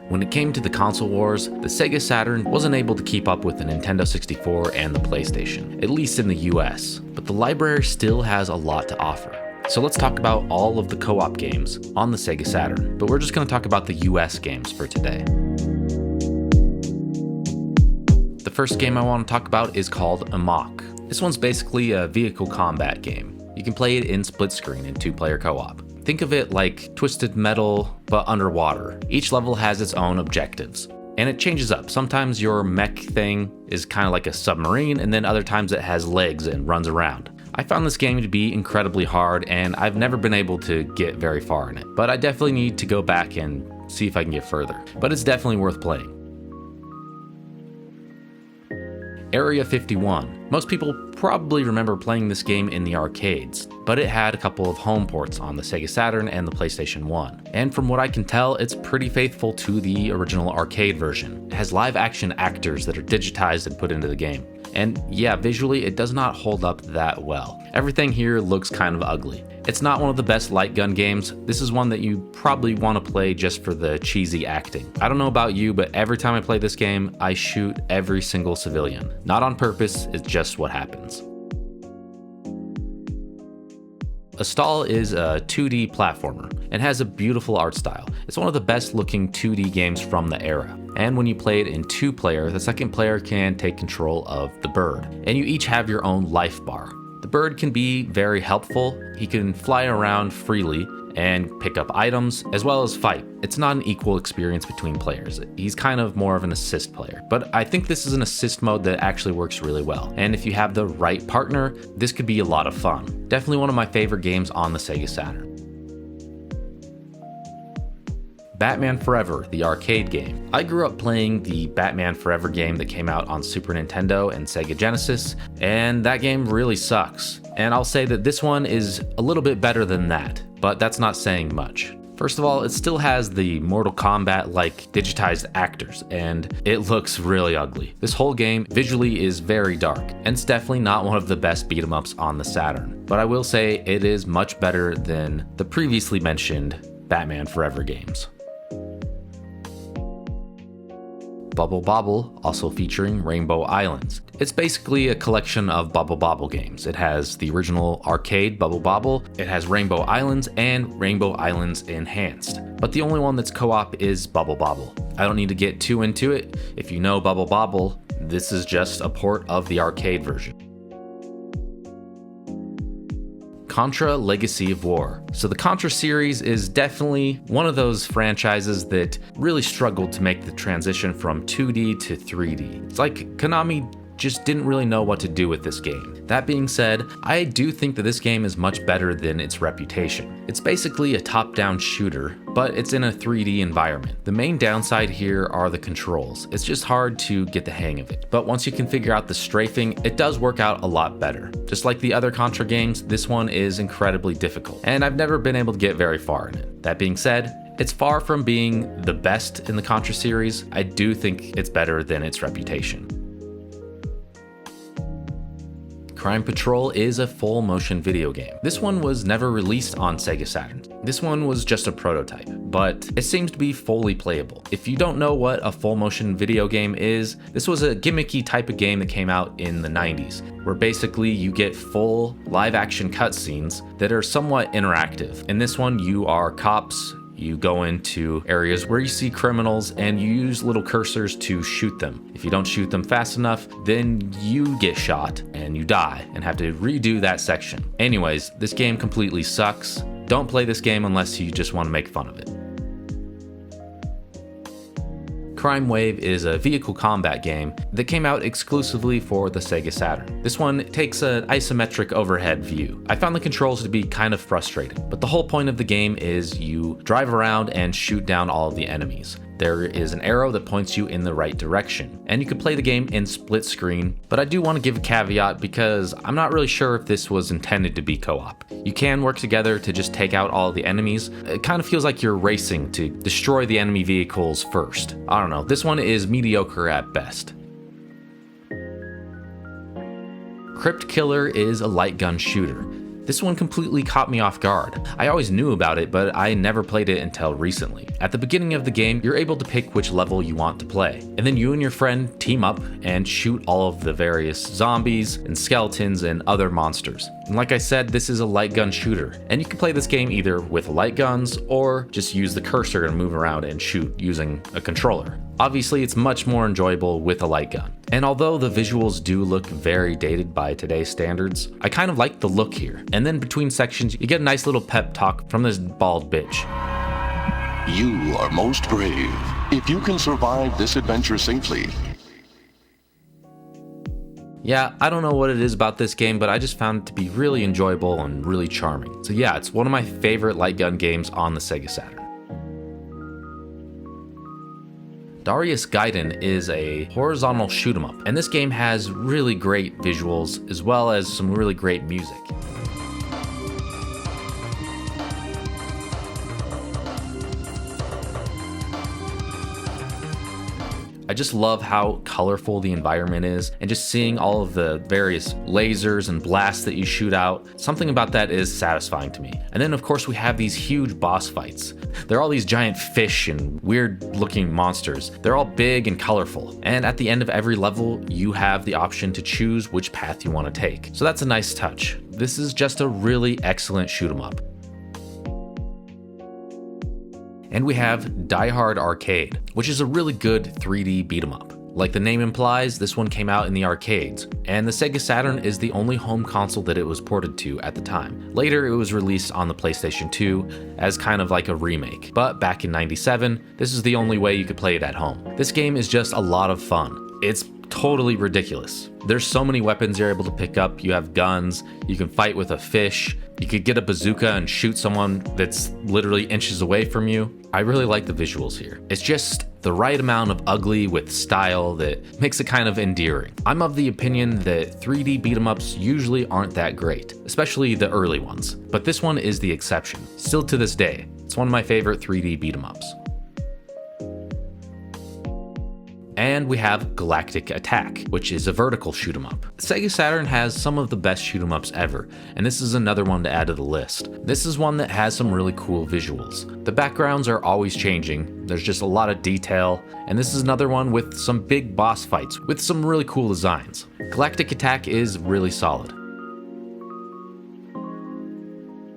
When it came to the console wars, the Sega Saturn wasn't able to keep up with the Nintendo 64 and the PlayStation, at least in the US, but the library still has a lot to offer. So let's talk about all of the co-op games on the Sega Saturn, but we're just going to talk about the US games for today. The first game I want to talk about is called Amok. This one's basically a vehicle combat game. You can play it in split screen in 2-player co-op. Think of it like Twisted Metal, but underwater. Each level has its own objectives, and it changes up. Sometimes your mech thing is kind of like a submarine, and then other times it has legs and runs around. I found this game to be incredibly hard, and I've never been able to get very far in it, but I definitely need to go back and see if I can get further. But it's definitely worth playing. Area 51. Most people probably remember playing this game in the arcades, but it had a couple of home ports on the Sega Saturn and the PlayStation 1. And from what I can tell, it's pretty faithful to the original arcade version. It has live action actors that are digitized and put into the game. And yeah, visually it does not hold up that well. Everything here looks kind of ugly. It's not one of the best light gun games. This is one that you probably want to play just for the cheesy acting. I don't know about you, but every time I play this game, I shoot every single civilian. Not on purpose, it's just what happens. Astal is a 2D platformer and has a beautiful art style. It's one of the best looking 2D games from the era. And when you play it in 2-player, the second player can take control of the bird, and you each have your own life bar. The bird can be very helpful. He can fly around freely and pick up items, as well as fight. It's not an equal experience between players. He's kind of more of an assist player, but I think this is an assist mode that actually works really well. And if you have the right partner, this could be a lot of fun. Definitely one of my favorite games on the Sega Saturn. Batman Forever, the arcade game. I grew up playing the Batman Forever game that came out on Super Nintendo and Sega Genesis, and that game really sucks. And I'll say that this one is a little bit better than that, but that's not saying much. First of all, it still has the Mortal Kombat-like digitized actors, and it looks really ugly. This whole game visually is very dark, and it's definitely not one of the best beat-em-ups on the Saturn. But I will say it is much better than the previously mentioned Batman Forever games. Bobble, also featuring Rainbow Islands. It's basically a collection of Bobble games. It has the original arcade Bobble, it has Rainbow Islands and Rainbow Islands Enhanced. But the only one that's co-op is Bobble. I don't need to get too into it. If you know Bobble, this is just a port of the arcade version. Contra Legacy of War. So the Contra series is definitely one of those franchises that really struggled to make the transition from 2D to 3D. It's like Konami just didn't really know what to do with this game. That being said, I do think that this game is much better than its reputation. It's basically a top-down shooter, but it's in a 3D environment. The main downside here are the controls. It's just hard to get the hang of it. But once you can figure out the strafing, it does work out a lot better. Just like the other Contra games, this one is incredibly difficult, and I've never been able to get very far in it. That being said, it's far from being the best in the Contra series. I do think it's better than its reputation. Crime Patrol is a full motion video game. This one was never released on Sega Saturn. This one was just a prototype, but it seems to be fully playable. If you don't know what a full motion video game is, this was a gimmicky type of game that came out in the 90s, where basically you get full live action cutscenes that are somewhat interactive. In this one, you are cops. You go into areas where you see criminals and you use little cursors to shoot them. If you don't shoot them fast enough, then you get shot and you die and have to redo that section. Anyways, this game completely sucks. Don't play this game unless you just want to make fun of it. Crimewave is a vehicle combat game that came out exclusively for the Sega Saturn. This one takes an isometric overhead view. I found the controls to be kind of frustrating, but the whole point of the game is you drive around and shoot down all of the enemies. There is an arrow that points you in the right direction, and you can play the game in split screen, but I do want to give a caveat because I'm not really sure if this was intended to be co-op. You can work together to just take out all of the enemies. It kind of feels like you're racing to destroy the enemy vehicles first. I don't know, this one is mediocre at best. Crypt Killer is a light gun shooter. This one completely caught me off guard. I always knew about it, but I never played it until recently. At the beginning of the game, you're able to pick which level you want to play, and then you and your friend team up and shoot all of the various zombies and skeletons and other monsters. And like I said, this is a light gun shooter, and you can play this game either with light guns or just use the cursor and move around and shoot using a controller. Obviously, it's much more enjoyable with a light gun. And although the visuals do look very dated by today's standards, I kind of like the look here. And then between sections, you get a nice little pep talk from this bald bitch. You are most brave. If you can survive this adventure safely. Yeah, I don't know what it is about this game, but I just found it to be really enjoyable and really charming. So yeah, it's one of my favorite light gun games on the Sega Saturn. Darius Gaiden is a horizontal shoot 'em up, and this game has really great visuals as well as some really great music. I just love how colorful the environment is, and just seeing all of the various lasers and blasts that you shoot out, something about that is satisfying to me. And then of course we have these huge boss fights. They're all these giant fish and weird looking monsters. They're all big and colorful, and at the end of every level you have the option to choose which path you want to take. So that's a nice touch. This is just a really excellent shoot 'em up. And we have Die Hard Arcade, which is a really good 3D beat 'em up. Like the name implies, this one came out in the arcades, and the Sega Saturn is the only home console that it was ported to at the time. Later, it was released on the PlayStation 2 as kind of like a remake, but back in '97, this is the only way you could play it at home. This game is just a lot of fun. It's totally ridiculous. There's so many weapons you're able to pick up. You have guns, you can fight with a fish, you could get a bazooka and shoot someone that's literally inches away from you. I really like the visuals here. It's just the right amount of ugly with style that makes it kind of endearing. I'm of the opinion that 3D beat 'em ups usually aren't that great, especially the early ones, but this one is the exception. Still to this day, it's one of my favorite 3D beat 'em ups. And we have Galactic Attack, which is a vertical shoot 'em up. Sega Saturn has some of the best shoot 'em ups ever, and this is another one to add to the list. This is one that has some really cool visuals. The backgrounds are always changing, there's just a lot of detail, and this is another one with some big boss fights with some really cool designs. Galactic Attack is really solid.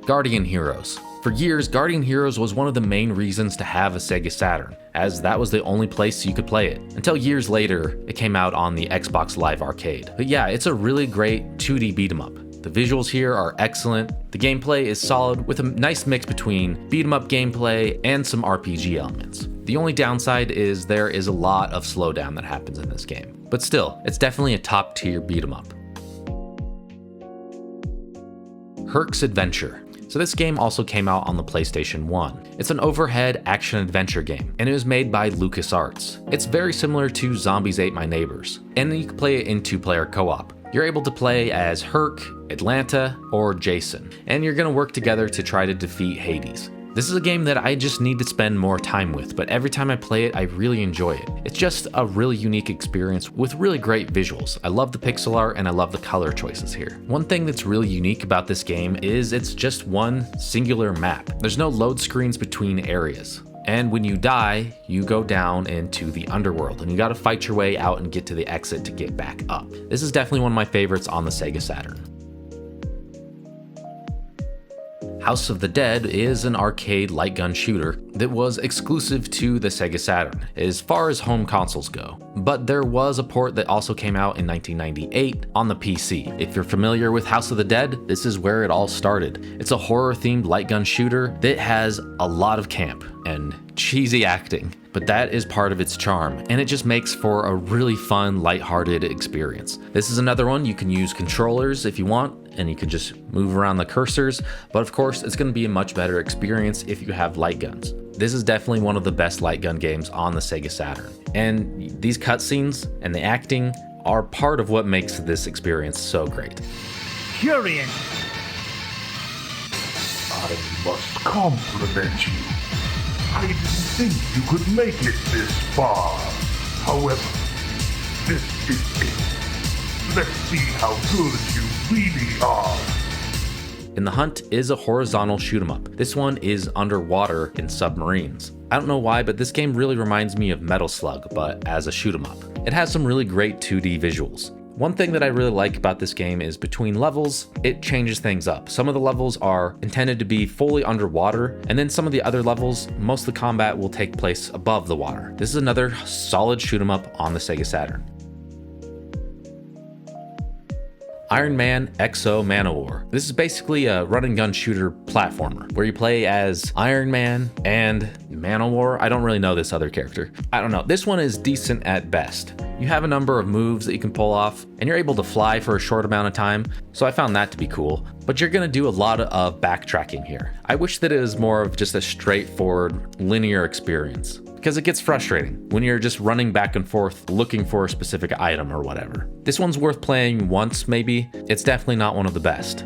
Guardian Heroes. For years, Guardian Heroes was one of the main reasons to have a Sega Saturn, as that was the only place you could play it, until years later it came out on the Xbox Live Arcade. But yeah, it's a really great 2D beat 'em up. The visuals here are excellent, the gameplay is solid with a nice mix between beat 'em up gameplay and some RPG elements. The only downside is there is a lot of slowdown that happens in this game, but still, it's definitely a top tier beat 'em up. Herc's Adventure. So this game also came out on the PlayStation 1. It's an overhead action-adventure game, and it was made by LucasArts. It's very similar to Zombies Ate My Neighbors, and you can play it in 2-player co-op. You're able to play as Herc, Atlanta, or Jason, and you're gonna work together to try to defeat Hades. This is a game that I just need to spend more time with, but every time I play it, I really enjoy it. It's just a really unique experience with really great visuals. I love the pixel art and I love the color choices here. One thing that's really unique about this game is it's just one singular map. There's no load screens between areas. And when you die, you go down into the underworld and you gotta fight your way out and get to the exit to get back up. This is definitely one of my favorites on the Sega Saturn. House of the Dead is an arcade light gun shooter that was exclusive to the Sega Saturn as far as home consoles go, but there was a port that also came out in 1998 on the PC. If you're familiar with House of the Dead, this is where it all started. It's a horror themed light gun shooter that has a lot of camp and cheesy acting, but that is part of its charm, and it just makes for a really fun, lighthearted experience. This is another one you can use controllers if you want, and you can just move around the cursors, but of course it's going to be a much better experience if you have light guns. This is definitely one of the best light gun games on the Sega Saturn, and these cutscenes and the acting are part of what makes this experience so great. Curian! I must compliment you. I didn't think you could make it this far. However, this is it. Let's see how good you really are. In the Hunt is a horizontal shoot 'em up. This one is underwater in submarines. I don't know why, but this game really reminds me of Metal Slug, but as a shoot 'em up. It has some really great 2D visuals. One thing that I really like about this game is between levels, it changes things up. Some of the levels are intended to be fully underwater, and then some of the other levels, most of the combat will take place above the water. This is another solid shoot 'em up on the Sega Saturn. Iron Man X-O Manowar. This is basically a run and gun shooter platformer where you play as Iron Man and Manowar. I don't really know this other character. I don't know. This one is decent at best. You have a number of moves that you can pull off, and you're able to fly for a short amount of time, so I found that to be cool. But you're gonna do a lot of backtracking here. I wish that it was more of just a straightforward linear experience, because it gets frustrating when you're just running back and forth looking for a specific item or whatever. This one's worth playing once maybe. It's definitely not one of the best.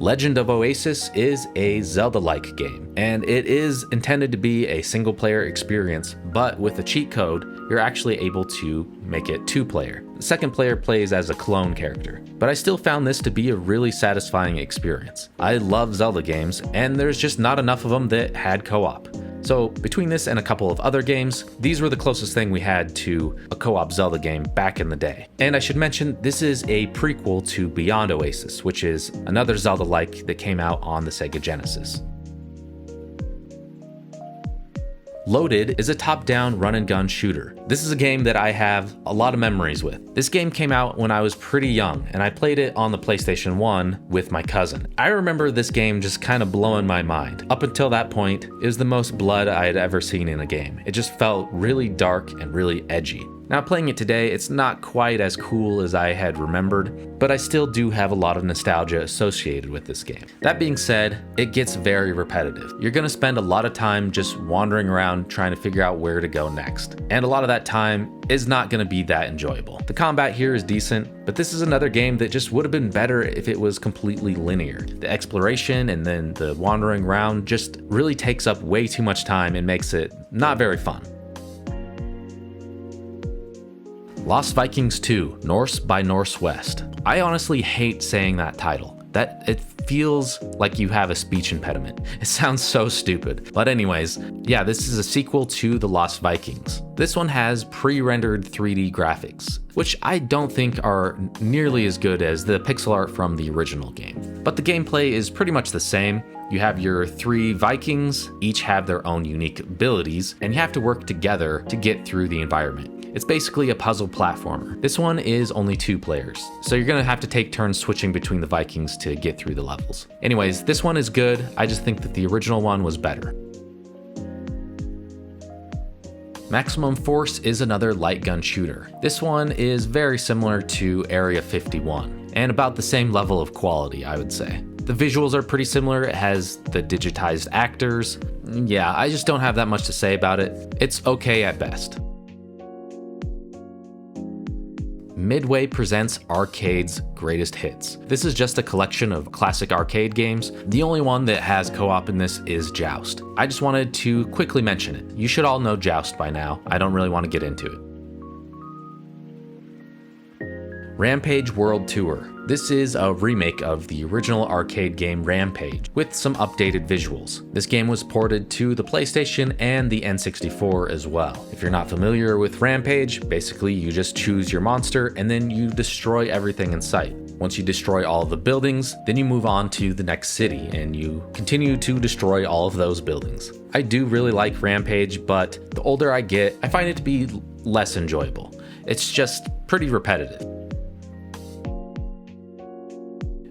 Legend of Oasis is a Zelda-like game, and it is intended to be a single-player experience, but with a cheat code, you're actually able to make it two-player. The second player plays as a clone character, but I still found this to be a really satisfying experience. I love Zelda games, and there's just not enough of them that had co-op. So between this and a couple of other games, these were the closest thing we had to a co-op Zelda game back in the day. And I should mention, this is a prequel to Beyond Oasis, which is another Zelda-like that came out on the Sega Genesis. Loaded is a top-down run-and-gun shooter. This is a game that I have a lot of memories with. This game came out when I was pretty young, and I played it on the PlayStation 1 with my cousin. I remember this game just kind of blowing my mind. Up until that point, it was the most blood I had ever seen in a game. It just felt really dark and really edgy. Now playing it today, it's not quite as cool as I had remembered, but I still do have a lot of nostalgia associated with this game. That being said, it gets very repetitive. You're gonna spend a lot of time just wandering around trying to figure out where to go next. And a lot of that time is not gonna be that enjoyable. The combat here is decent, but this is another game that just would have been better if it was completely linear. The exploration and then the wandering around just really takes up way too much time and makes it not very fun. Lost Vikings 2, Norse by Northwest. I honestly hate saying that title. It feels like you have a speech impediment. It sounds so stupid. But anyways, yeah, this is a sequel to The Lost Vikings. This one has pre-rendered 3D graphics, which I don't think are nearly as good as the pixel art from the original game. But the gameplay is pretty much the same. You have your 3 Vikings, each have their own unique abilities, and you have to work together to get through the environment. It's basically a puzzle platformer. This one is only 2 players, so you're gonna have to take turns switching between the Vikings to get through the levels. Anyways, this one is good. I just think that the original one was better. Maximum Force is another light gun shooter. This one is very similar to Area 51, and about the same level of quality, I would say. The visuals are pretty similar. It has the digitized actors. Yeah, I just don't have that much to say about it. It's okay at best. Midway presents Arcade's Greatest Hits. This is just a collection of classic arcade games. The only one that has co-op in this is Joust. I just wanted to quickly mention it. You should all know Joust by now. I don't really want to get into it. Rampage World Tour. This is a remake of the original arcade game Rampage with some updated visuals. This game was ported to the PlayStation and the N64 as well. If you're not familiar with Rampage, basically you just choose your monster and then you destroy everything in sight. Once you destroy all of the buildings, then you move on to the next city and you continue to destroy all of those buildings. I do really like Rampage, but the older I get, I find it to be less enjoyable. It's just pretty repetitive.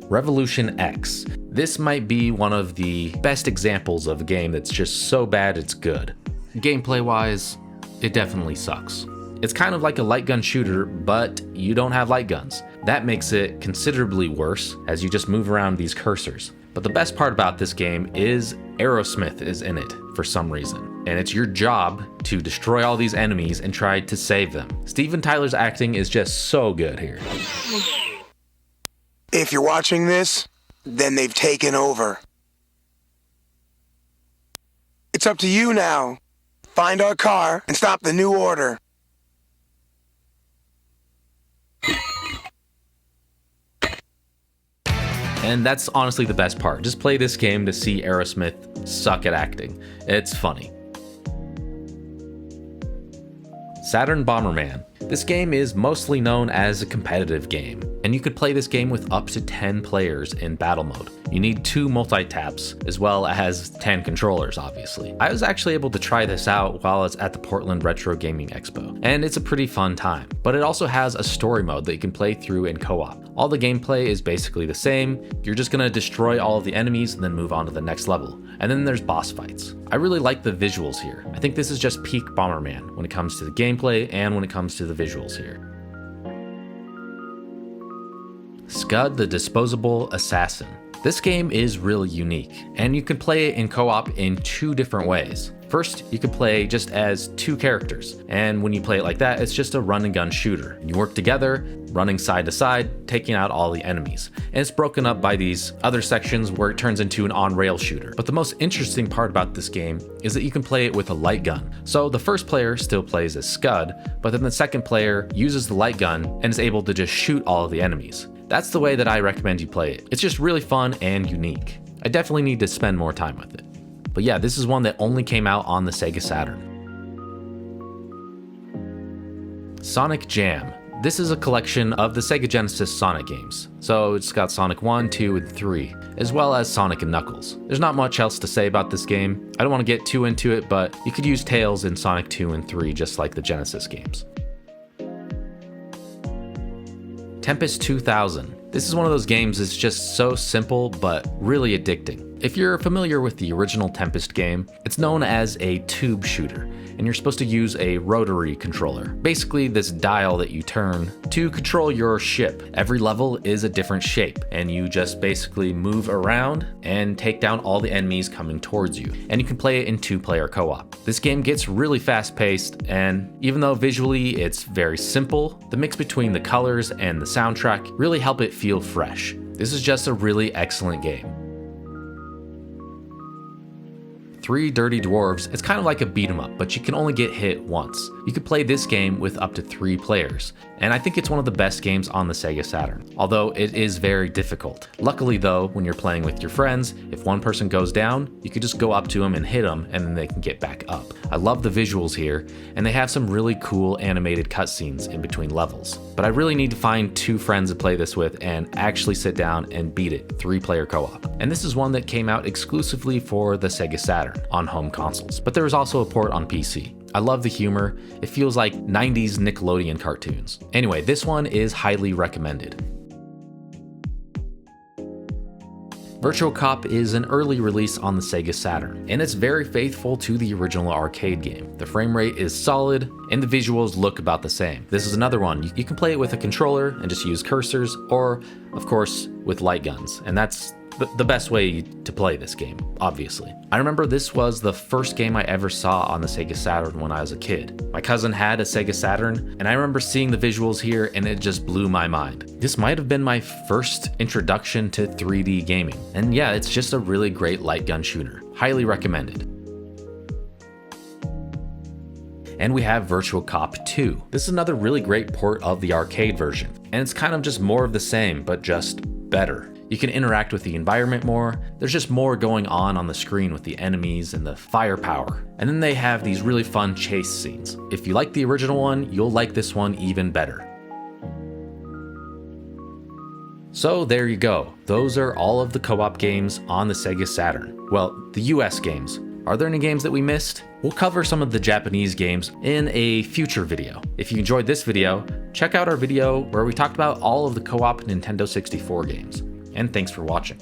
Revolution X. This might be one of the best examples of a game that's just so bad it's good. Gameplay wise, it definitely sucks. It's kind of like a light gun shooter, but you don't have light guns. That makes it considerably worse as you just move around these cursors. But the best part about this game is Aerosmith is in it for some reason. And it's your job to destroy all these enemies and try to save them. Steven Tyler's acting is just so good here. If you're watching this, then they've taken over. It's up to you now. Find our car and stop the new order. And that's honestly the best part. Just play this game to see Aerosmith suck at acting. It's funny. Saturn Bomberman. This game is mostly known as a competitive game, and you could play this game with up to 10 players in battle mode. You need 2 multi-taps, as well as 10 controllers, obviously. I was actually able to try this out while I was at the Portland Retro Gaming Expo, and it's a pretty fun time. But it also has a story mode that you can play through in co-op. All the gameplay is basically the same. You're just gonna destroy all of the enemies and then move on to the next level. And then there's boss fights. I really like the visuals here. I think this is just peak Bomberman when it comes to the gameplay and when it comes to the visuals here. Scud the Disposable Assassin. This game is really unique, and you can play it in co-op in 2 different ways. First, you can play just as 2 characters, and when you play it like that, it's just a run and gun shooter. You work together, running side to side, taking out all the enemies. And it's broken up by these other sections where it turns into an on-rail shooter. But the most interesting part about this game is that you can play it with a light gun. So the first player still plays as Scud, but then the second player uses the light gun and is able to just shoot all of the enemies. That's the way that I recommend you play it. It's just really fun and unique. I definitely need to spend more time with it. But yeah, this is one that only came out on the Sega Saturn. Sonic Jam. This is a collection of the Sega Genesis Sonic games. So it's got Sonic 1, 2, and 3, as well as Sonic and Knuckles. There's not much else to say about this game. I don't want to get too into it, but you could use Tails in Sonic 2 and 3 just like the Genesis games. Tempest 2000. This is one of those games that's just so simple but really addicting. If you're familiar with the original Tempest game, it's known as a tube shooter, and you're supposed to use a rotary controller. Basically this dial that you turn to control your ship. Every level is a different shape, and you just basically move around and take down all the enemies coming towards you. And you can play it in 2-player co-op. This game gets really fast-paced, and even though visually it's very simple, the mix between the colors and the soundtrack really help it feel fresh. This is just a really excellent game. 3 Dirty Dwarves. It's kind of like a beat 'em up, but you can only get hit once. You could play this game with up to 3 players, and I think it's one of the best games on the Sega Saturn, although it is very difficult. Luckily though, when you're playing with your friends, if one person goes down, you could just go up to them and hit them, and then they can get back up. I love the visuals here, and they have some really cool animated cutscenes in between levels. But I really need to find 2 friends to play this with and actually sit down and beat it 3-player co-op. And this is one that came out exclusively for the Sega Saturn on home consoles, but there was also a port on PC. I love the humor. It feels like 90s Nickelodeon cartoons. Anyway, this one is highly recommended. Virtua Cop is an early release on the Sega Saturn, and it's very faithful to the original arcade game. The frame rate is solid, and the visuals look about the same. This is another one. You can play it with a controller and just use cursors, or, of course, with light guns, and that's the best way to play this game, obviously. I remember this was the first game I ever saw on the Sega Saturn when I was a kid. My cousin had a Sega Saturn, and I remember seeing the visuals here and it just blew my mind. This might have been my first introduction to 3D gaming. And yeah, it's just a really great light gun shooter. Highly recommended. And we have Virtua Cop 2. This is another really great port of the arcade version, and it's kind of just more of the same, but just better. You can interact with the environment more. There's just more going on the screen with the enemies and the firepower. And then they have these really fun chase scenes. If you like the original one, you'll like this one even better. So there you go. Those are all of the co-op games on the Sega Saturn. Well, the US games. Are there any games that we missed? We'll cover some of the Japanese games in a future video. If you enjoyed this video, check out our video where we talked about all of the co-op Nintendo 64 games. And thanks for watching.